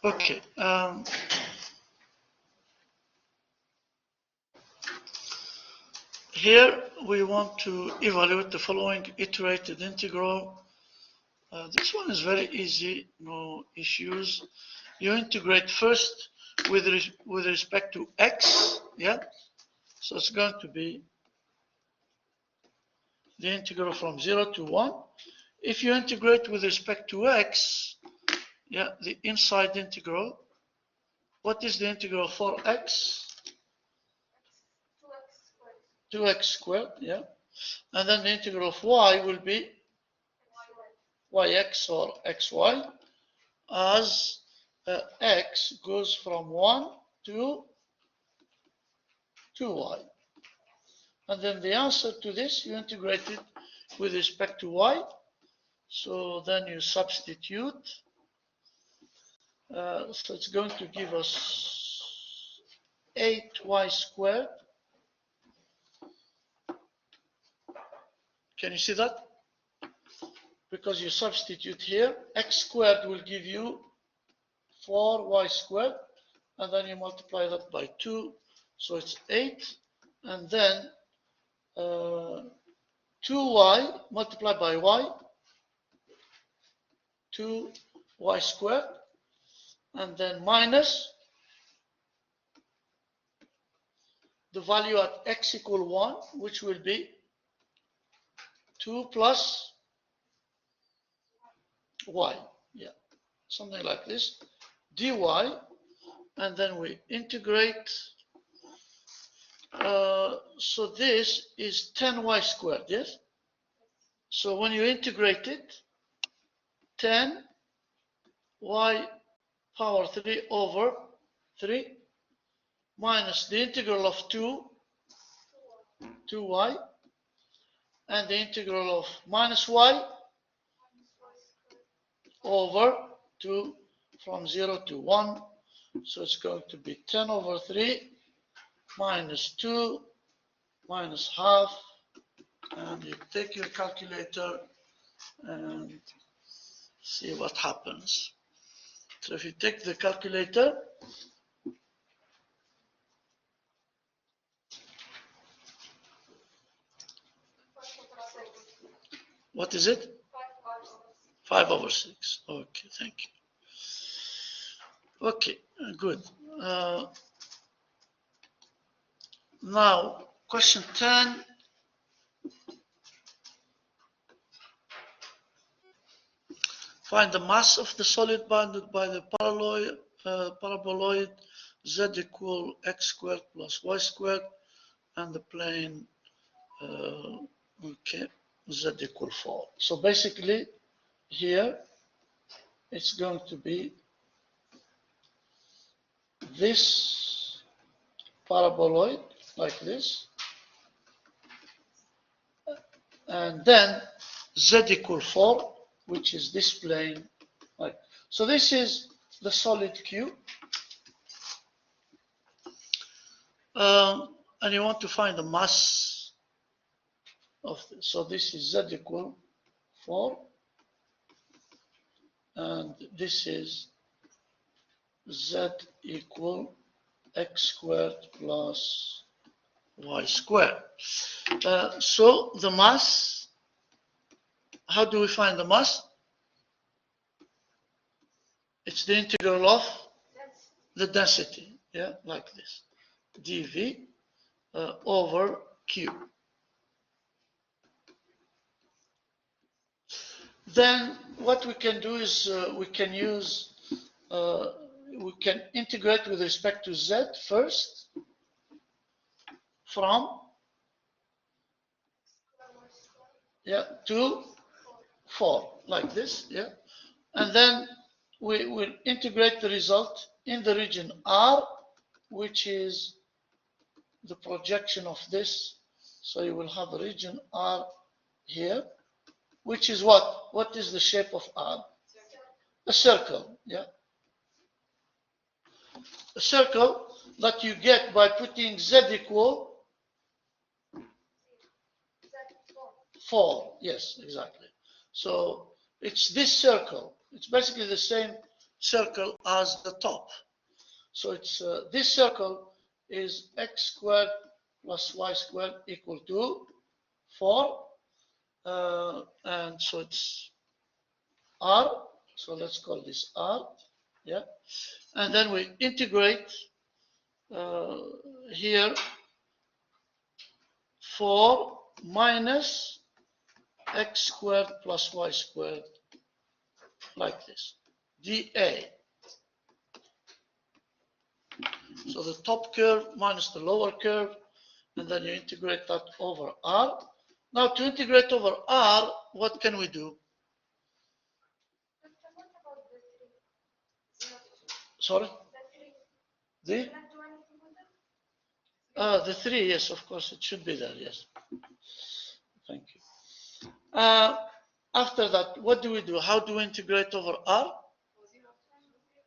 Okay. Here we want to evaluate the following iterated integral. This one is very easy, no issues. You integrate first with respect to x, yeah? So it's going to be the integral from 0 to 1. If you integrate with respect to x, yeah, the inside integral, what is the integral for x? 2x squared, yeah. And then the integral of y will be yx or xy, as x goes from 1 to 2y. And then the answer to this, you integrate it with respect to y. So then you substitute. So it's going to give us 8y squared. Can you see that? Because you substitute here, x squared will give you 4y squared, and then you multiply that by 2, so it's 8, and then 2y multiplied by y, 2y squared, and then minus the value at x equal 1, which will be 2 plus y, yeah, something like this, dy, and then we integrate. So this is 10y squared, yes? So when you integrate it, 10y power 3 over 3 minus the integral of 2y, and the integral of minus y over 2 from 0 to 1. So it's going to be 10 over 3 minus 2 minus half, and you take your calculator and see what happens. So if you take the calculator, what is it? 5 over 6. Okay, thank you. Okay, good. Now, question 10. Find the mass of the solid bounded by the paraboloid z equal x squared plus y squared, and the plane okay, z equal 4. So basically here it's going to be this paraboloid like this, and then z equal 4, which is this plane. Right. So this is the solid cube. And you want to find the mass of this. So this is z equal 4. And this is z equal x squared plus y squared. So the mass, how do we find the mass? It's the integral of the density, yeah, like this, dv over q. Then what we can do is we can integrate with respect to z first from to 4 like this, yeah, and then we will integrate the result in the region R, which is the projection of this. So you will have a region R here, which is what? What is the shape of R? A circle, yeah. A circle that you get by putting z equal 4. Yes, exactly. So it's this circle. It's basically the same circle as the top. So it's this circle is x squared plus y squared equal to 4. And so it's r. So let's call this r. Yeah. And then we integrate here 4 minus x squared plus y squared, like this, dA. So the top curve minus the lower curve, and then you integrate that over r. Now to integrate over r, what can we do? Sorry? The 3, yes, of course, it should be there, yes. Thank you. After that, what do we do? How do we integrate over r?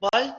By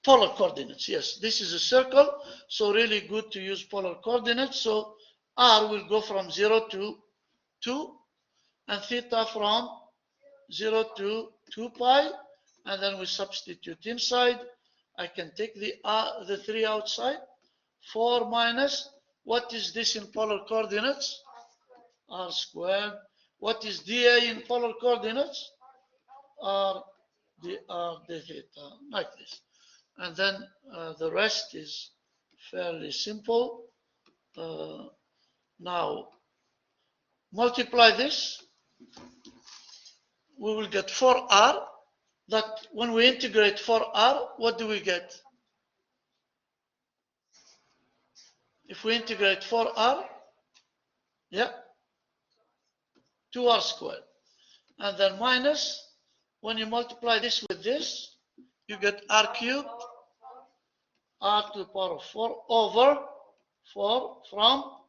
polar coordinates, yes. This is a circle, so really good to use polar coordinates. So r will go from 0 to 2, and theta from 0 to 2 pi, and then we substitute inside. I can take the 3 outside. 4 minus, what is this in polar coordinates? R squared. What is dA in polar coordinates? R d theta, like this. And then the rest is fairly simple. Now, multiply this. We will get 4r. That when we integrate 4r, what do we get? If we integrate 4r, yeah, 2r squared. And then minus, when you multiply this with this, you get r cubed, r to the power of 4 over 4 from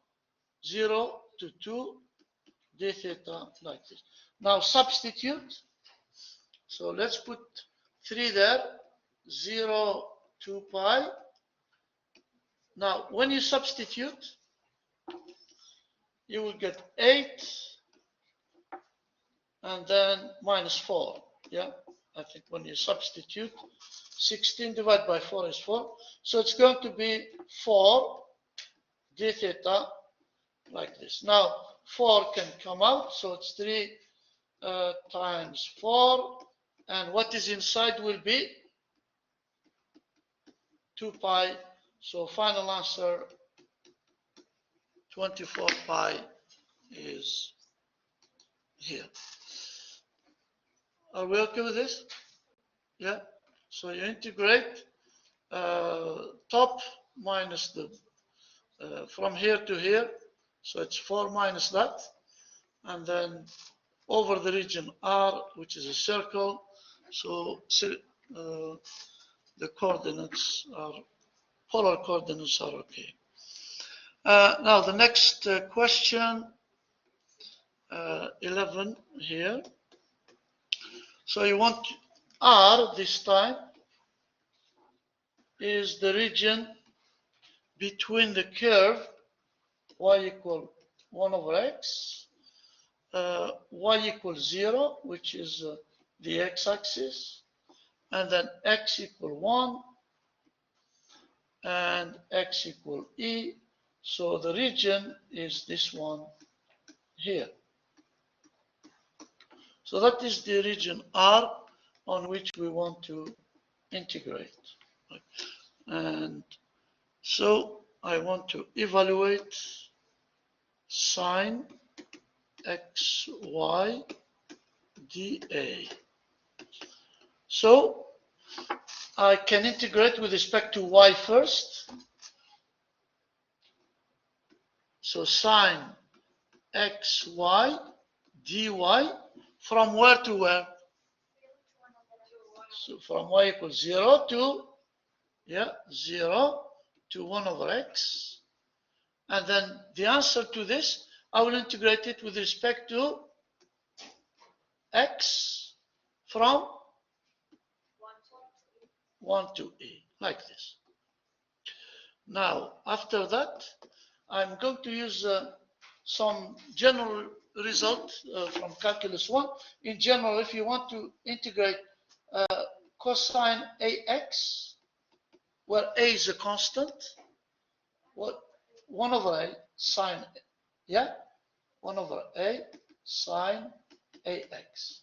0 to 2 d theta, like this. Now substitute. So let's put 3 there, 0, 2 pi. Now, when you substitute, you will get 8 and then minus 4. Yeah, I think when you substitute, 16 divided by 4 is 4. So it's going to be 4 d theta, like this. Now, 4 can come out, so it's 3 times 4. And what is inside will be 2 pi. So final answer, 24 pi is here. Are we okay with this? Yeah. So you integrate top minus the from here to here. So it's 4 minus that. And then over the region R, which is a circle. So the coordinates are, polar coordinates are okay. Now the next question, 11 here. So you want R this time is the region between the curve y equal 1 over x, y equals 0, which is the x-axis, and then x equal 1, and x equal e. So the region is this one here. So that is the region R on which we want to integrate. And so I want to evaluate sine xy dA. So I can integrate with respect to y first. So sine xy dy from where to where? So from y equals 0 to, yeah, 0 to 1 over x. And then the answer to this, I will integrate it with respect to x from 1 to e, like this. Now, after that, I'm going to use some general result from calculus 1. In general, if you want to integrate cosine AX, where A is a constant. What? 1 over A sine, yeah? 1 over A sine AX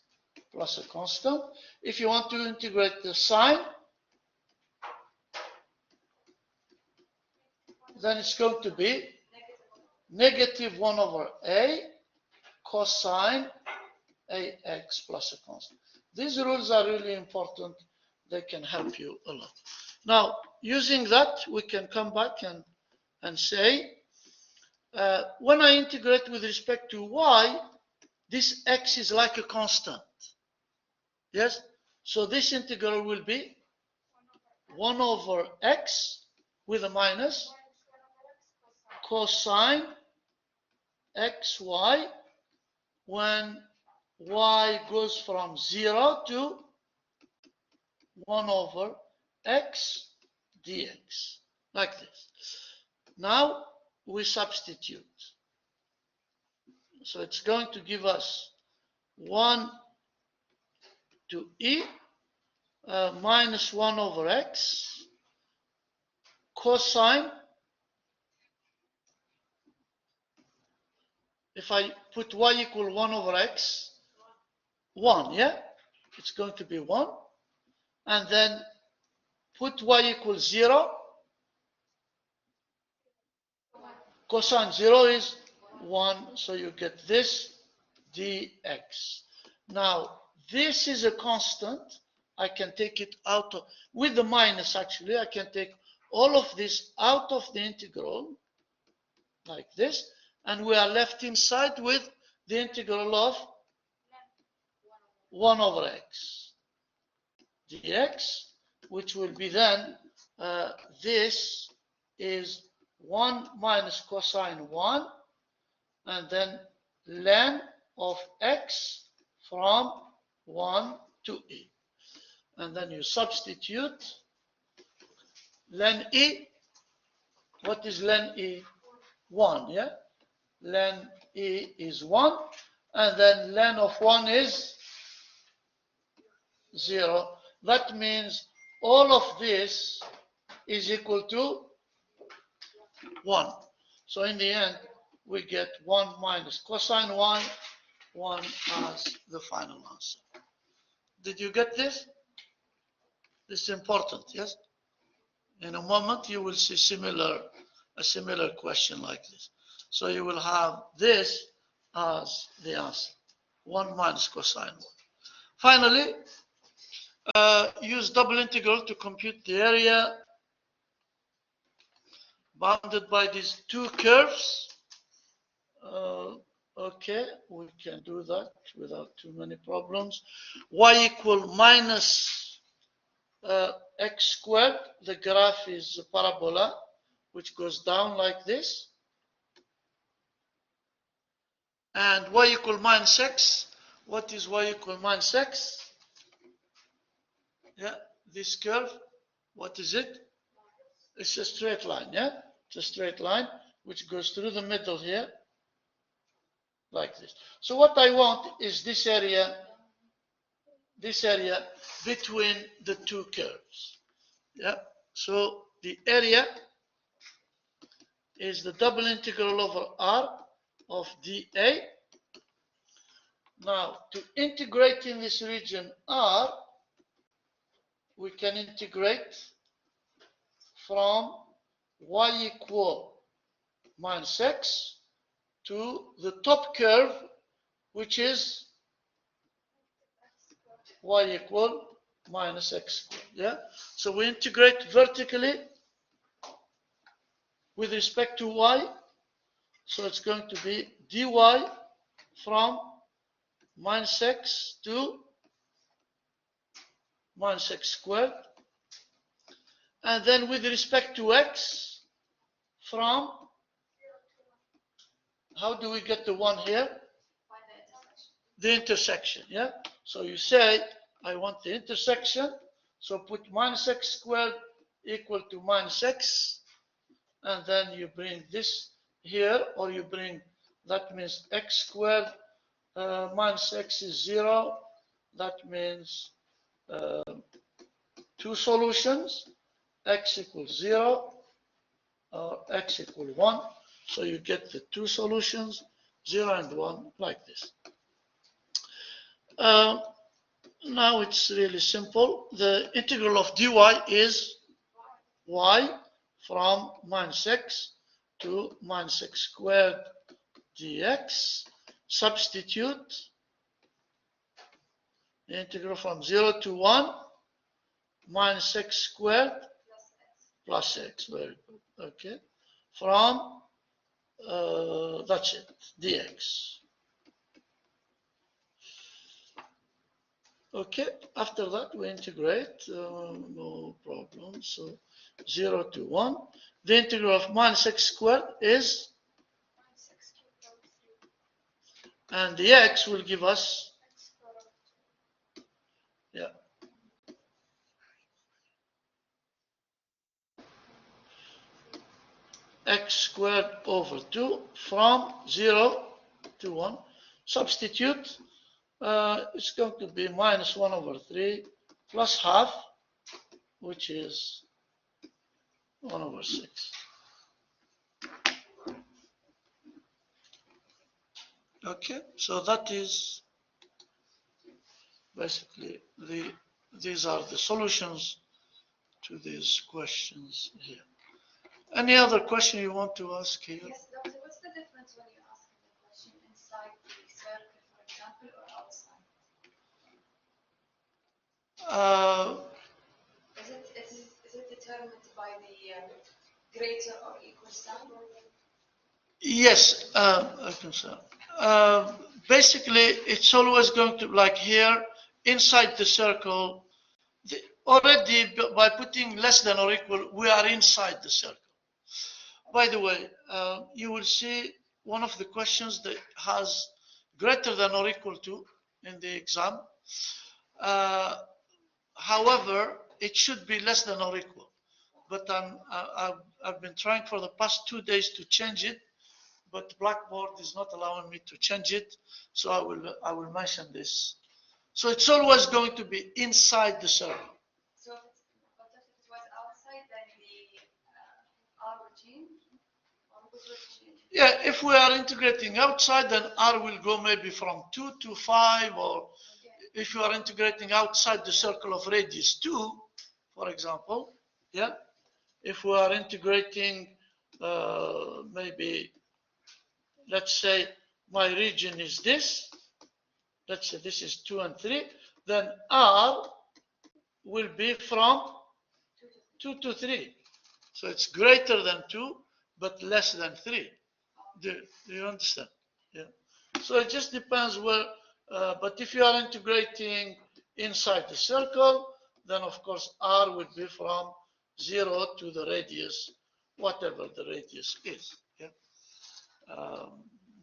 plus a constant. If you want to integrate the sine, then it's going to be negative 1 over A cosine AX plus a constant. These rules are really important. They can help you a lot. Now, using that, we can come back and say, when I integrate with respect to y, this x is like a constant. Yes? So this integral will be 1 over x with a minus cosine xy when y goes from 0 to 1 over x dx, like this. Now we substitute. So it's going to give us 1 to e minus 1 over x cosine. If I put y equal 1 over x, 1, yeah? It's going to be 1. And then put y equals 0. Cosine 0 is 1, so you get this dx. Now, this is a constant. I can take it out of, with the minus actually, I can take all of this out of the integral, like this, and we are left inside with the integral of 1 over x dx, which will be then, this is 1 minus cosine 1, and then ln of x from 1 to e. And then you substitute ln e. What is ln e? 1, yeah? Ln e is 1, and then ln of 1 is 0. That means all of this is equal to 1. So in the end, we get 1 minus cosine 1 as the final answer. Did you get this? This is important, yes? In a moment, you will see a similar question like this. So you will have this as the answer, 1 minus cosine 1. Finally, use double integral to compute the area bounded by these two curves. Okay, we can do that without too many problems. Y equal minus x squared. The graph is a parabola, which goes down like this. And y equal minus x. What is y equal minus x? Yeah, this curve. What is it? It's a straight line, yeah? It's a straight line which goes through the middle here, like this. So what I want is this area between the two curves. Yeah. So the area is the double integral over r of dA. Now, to integrate in this region R, we can integrate from y equal minus x to the top curve, which is y equal minus x squared. Yeah? So we integrate vertically with respect to y. So it's going to be dy from minus x to minus x squared. And then with respect to x, from, how do we get the 1 here? The intersection, yeah? So you say, I want the intersection, so put minus x squared equal to minus x, and then you bring this here, or you bring, that means x squared minus x is 0, that means two solutions, x equals 0 or x equals 1. So you get the two solutions, 0 and 1, like this. Now it's really simple. The integral of dy is y from minus x to minus x squared dx. Substitute the integral from 0 to 1 minus x squared plus x. Very good. Okay. From that's it, dx. Okay, after that we integrate, no problem. So 0 to 1. The integral of minus x squared is, and the x will give us, yeah, x squared over 2 from 0 to 1. Substitute, it's going to be minus 1 over 3 plus half, which is 1 over 6. Okay, so that is basically these are the solutions to these questions here. Any other question you want to ask here? Yes, Doctor, what's the difference when you ask the question inside the circle, for example, or outside? Is it determined by the greater or equal sign? Yes, I can say. Basically, it's always going to, like here, inside the circle, already by putting less than or equal, we are inside the circle. By the way, you will see one of the questions that has greater than or equal to in the exam. However, it should be less than or equal. But I've been trying for the past 2 days to change it, but Blackboard is not allowing me to change it. So I will mention this. So it's always going to be inside the circle. So if it was outside, then the R will change? Or would it change? Yeah, if we are integrating outside, then R will go maybe from 2 to 5, or if you are integrating outside the circle of radius 2, for example, yeah. If we are integrating maybe, let's say my region is this, let's say this is 2 and 3, then R will be from 2 to 3. So it's greater than 2, but less than 3. Do you understand? Yeah. So it just depends where, but if you are integrating inside the circle, then of course R will be from 0 to the radius, whatever the radius is. Yeah.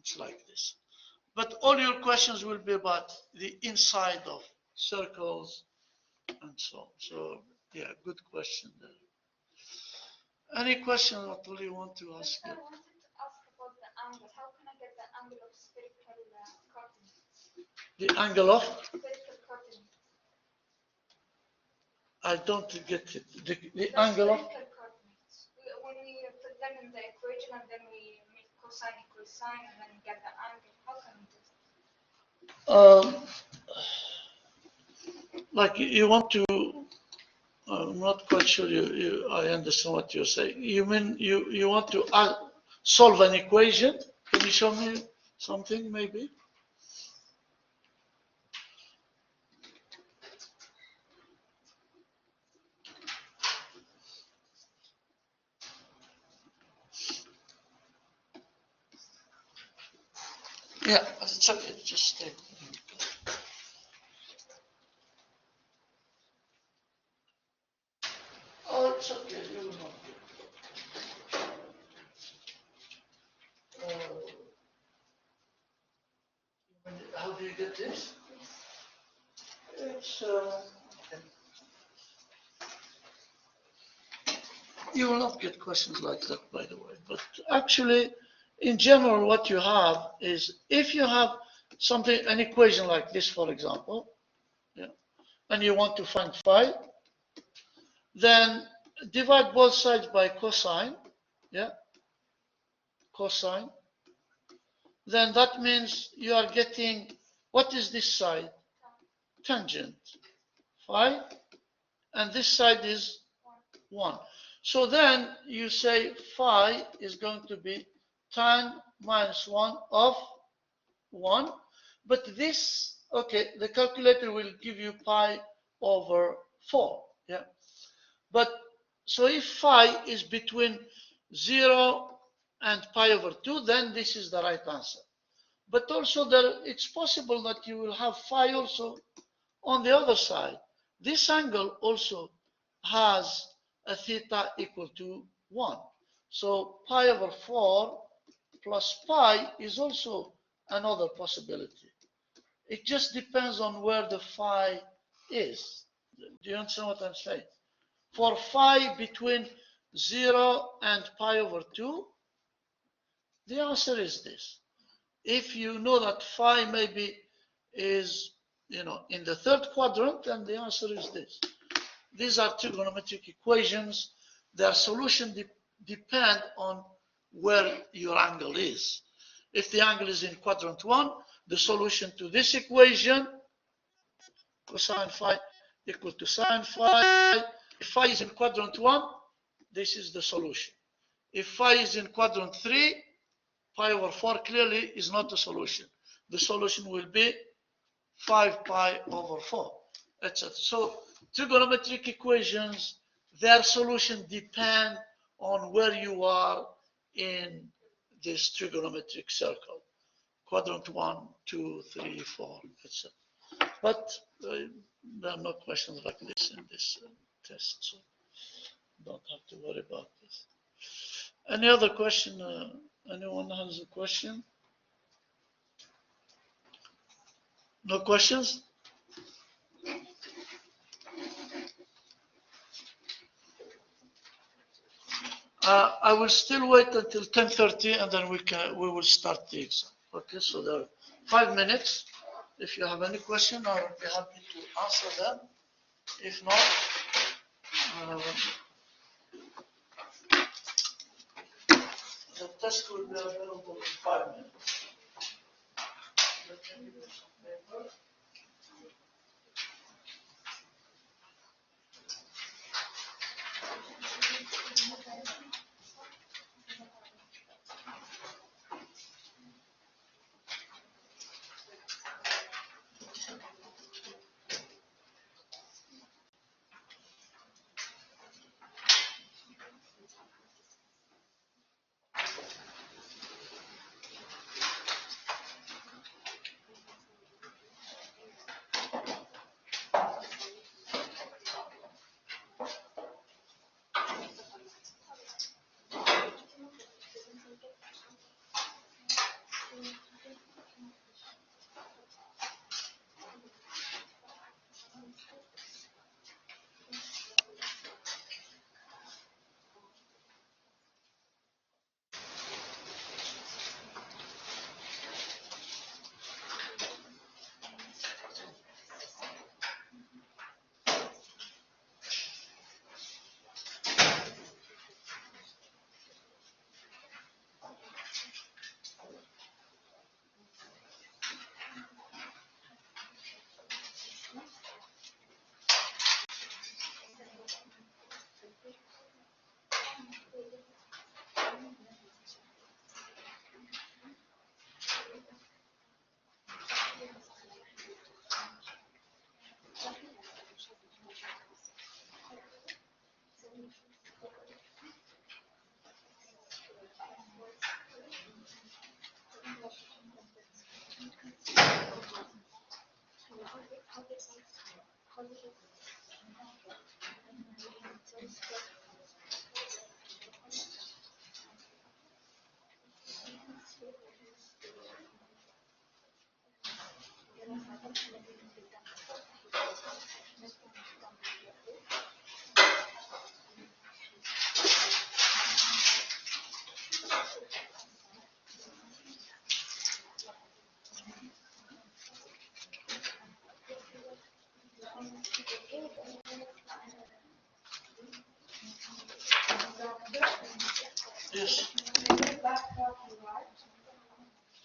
It's like this. But all your questions will be about the inside of circles and so on. So yeah, good question there. Any question at all you want to ask? I wanted to ask about the angle. How can I get the angle of spherical coordinates? The angle of? Spherical coordinates. I don't get it. The angle of? Spherical coordinates. When we put them in the equation and then we make cosine equals sine and then get the angle, how can we do that? Like you want to, I'm not quite sure I understand what you're saying. You mean you want to solve an equation? Can you show me something maybe? Yeah, it's okay, just stay. Oh, it's okay, you will not get how do you get this? It's, you will not get questions like that, by the way, but actually, in general, what you have is if you have something, an equation like this, for example, yeah, and you want to find phi, then divide both sides by cosine, yeah, cosine. Then that means you are getting, what is this side? Tangent, phi, and this side is 1. So then you say phi is going to be tan minus 1 of 1. But this, okay, the calculator will give you pi over 4. Yeah. But so if phi is between 0 and pi over 2, then this is the right answer. But also it's possible that you will have phi also on the other side. This angle also has a theta equal to 1. So pi over 4 plus pi is also another possibility. It just depends on where the phi is. Do you understand what I'm saying? For phi between 0 and pi over 2, the answer is this. If you know that phi maybe is, in the third quadrant, then the answer is this. These are trigonometric equations. Their solution depend on where your angle is. If the angle is in quadrant 1, the solution to this equation, cosine phi equal to sine phi. If phi is in quadrant 1, this is the solution. If phi is in quadrant 3, pi over 4 clearly is not a solution. The solution will be 5 pi over 4, etc. So trigonometric equations, their solution depend on where you are in this trigonometric circle. Quadrant 1, 2, 3, 4, etc. But there are no questions like this in this test, so don't have to worry about this. Any other question? Anyone has a question? No questions? I will still wait until 10:30 and then we will start the exam. Okay, so there are 5 minutes. If you have any question, I will be happy to answer them. If not, the test will be available in 5 minutes. Let me give you some paper.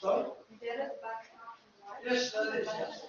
Sorry? There is back. Yes, that is, yes.